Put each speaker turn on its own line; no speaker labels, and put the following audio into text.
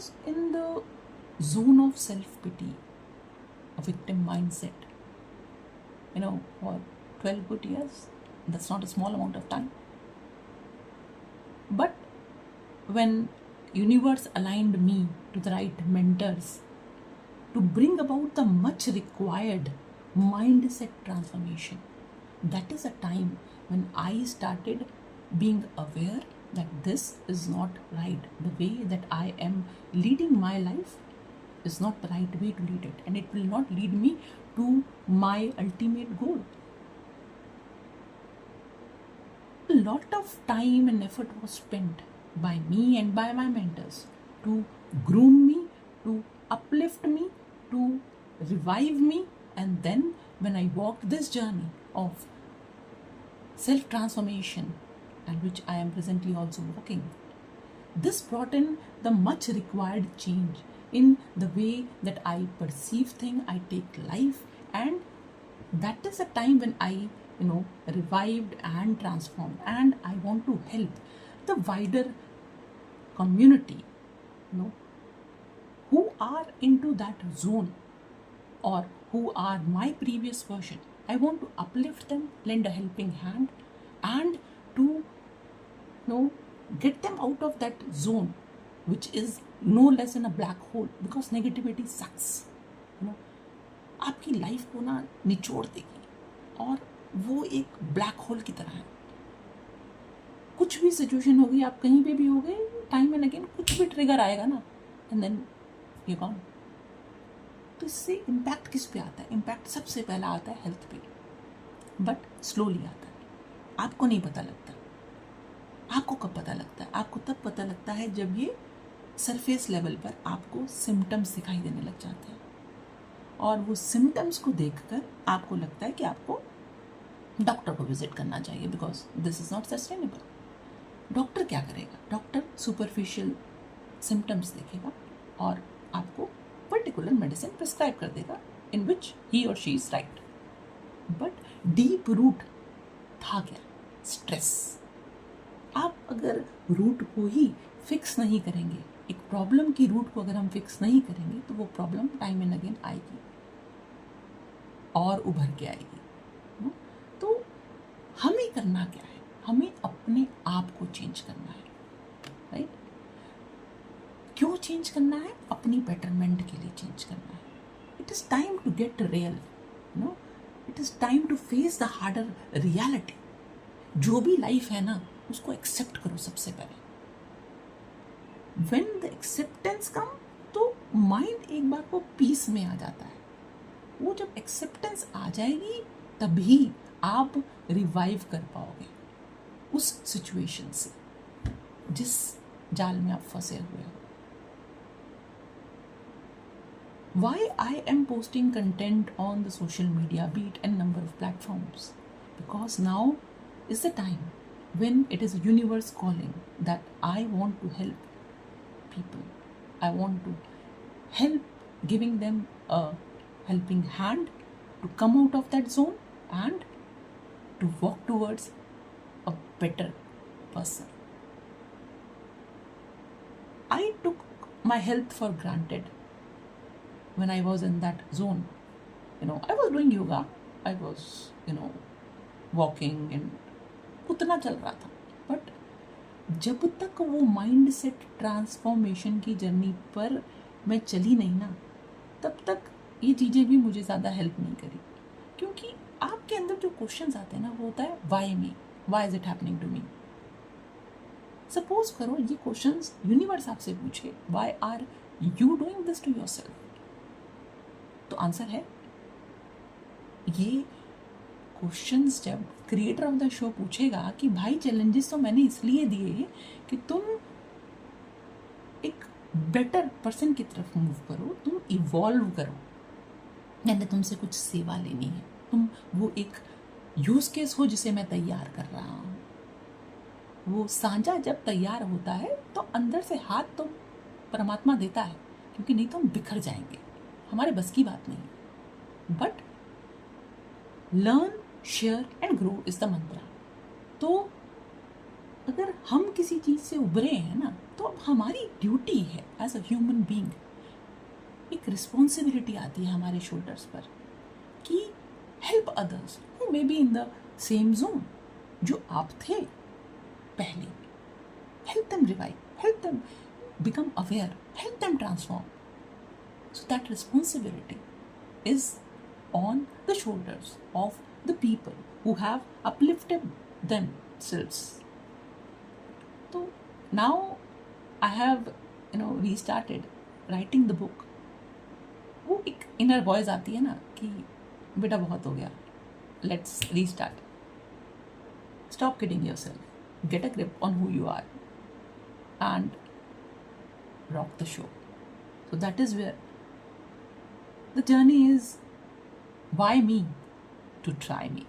was in the zone of self-pity, a victim mindset, for 12 good years. That's not a small amount of time. But when universe aligned me to the right mentors to bring about the much required mindset transformation, that is a time when I started being aware that this is not right. The way that I am leading my life is not the right way to lead it, and it will not lead me to my ultimate goal. A lot of time and effort was spent by me and by my mentors to groom me, to uplift me, to revive me. And then when I walked this journey of self-transformation, and which I am presently also walking, this brought in the much required change in the way that I perceive things, I take life, and that is a time when I revived and transformed. And I want to help the wider community who are into that zone or who are my previous version. I want to uplift them, lend a helping hand, and to get them out of that zone, which is no less than a black hole, because negativity sucks. आपकी life को ना निचोड़ देगी, और वो एक black hole की तरह है. कुछ भी सिचुएशन होगी, आप कहीं पे भी हो गए, टाइम एंड अगेन कुछ भी ट्रिगर आएगा ना, एंड देन यू गॉन. तो इससे इम्पैक्ट किस पे आता है? इम्पैक्ट सबसे पहला आता है हेल्थ पे, बट स्लोली आता है. आपको नहीं पता लगता. आपको कब पता लगता है? आपको तब पता लगता है जब ये सरफेस लेवल पर आपको सिम्टम्स दिखाई देने लग जाते हैं, और वो सिम्टम्स को देखकर आपको लगता है कि आपको डॉक्टर को विजिट करना चाहिए, because this is not sustainable. Doctor क्या करेगा? डॉक्टर सुपरफिशियल सिम्टम्स देखेगा और आपको पर्टिकुलर मेडिसिन प्रिस्क्राइब कर देगा, इन which he or she is right. But deep root था क्या? स्ट्रेस. आप अगर रूट को ही फिक्स नहीं करेंगे, एक प्रॉब्लम की रूट को अगर हम फिक्स नहीं करेंगे, तो वो प्रॉब्लम टाइम एंड अगेन आएगी और उभर के आएगी. तो हमें करना क्या है? हमें अपने आप को चेंज करना है, राइट? क्यों चेंज करना है? अपनी बेटरमेंट के लिए चेंज करना है. It is time to get real, it is time to face the harder reality. जो भी लाइफ है ना, उसको एक्सेप्ट करो सबसे पहले. व्हेन द एक्सेप्टेंस कम, तो माइंड एक बार को पीस में आ जाता है. वो जब एक्सेप्टेंस आ जाएगी, तभी आप रिवाइव कर पाओगे उस सिचुएशन से जिस जाल में आप फंसे हुए हो. Why I am posting content on the social media, be it n number of platforms? Because now is the time when it is universe calling that I want to help people. I want to help, giving them a helping hand to come out of that zone and to walk towards a better person. I took my health for granted when I was in that zone. I was doing yoga, I was walking, and उतना चल रहा था. But जब तक वो mind set transformation की journey पर मैं चली नहीं ना, तब तक ये चीज़ें भी मुझे ज़्यादा हेल्प नहीं करी. क्योंकि आपके अंदर जो क्वेश्चंस आते हैं ना, वो होता है why me, why is it happening to me. Suppose करो ये क्वेश्चंस यूनिवर्स आपसे पूछे, why are you doing this to yourself, तो आंसर है ये क्वेश्चंस जब क्रिएटर ऑफ द शो पूछेगा कि भाई चैलेंजेस तो मैंने इसलिए दिए कि तुम एक बेटर पर्सन की तरफ मूव करो, तुम इवॉल्व करो, मैंने तुमसे कुछ सेवा लेनी है, तुम वो एक यूज केस हो जिसे मैं तैयार कर रहा हूँ. वो सांझा जब तैयार होता है तो अंदर से हाथ तो परमात्मा देता है, क्योंकि नहीं तो हम बिखर जाएंगे, हमारे बस की बात नहीं. But learn, share and grow is the mantra. तो अगर हम किसी चीज़ से उभरे हैं ना, तो अब हमारी ड्यूटी है एज अ ह्यूमन बीइंग, एक रिस्पॉन्सिबिलिटी आती है हमारे शोल्डर्स पर कि help others who may be in the same zone जो आप थे पहले, help them revive, help them become aware, help them transform. So that responsibility is on the shoulders of the people who have uplifted themselves. So now I have restarted writing the book. वो एक inner voice आती है ना कि बेटा बहुत हो गया, let's restart. Stop kidding yourself, get a grip on who you are and rock the show. So that is where the journey is. Why me to try me?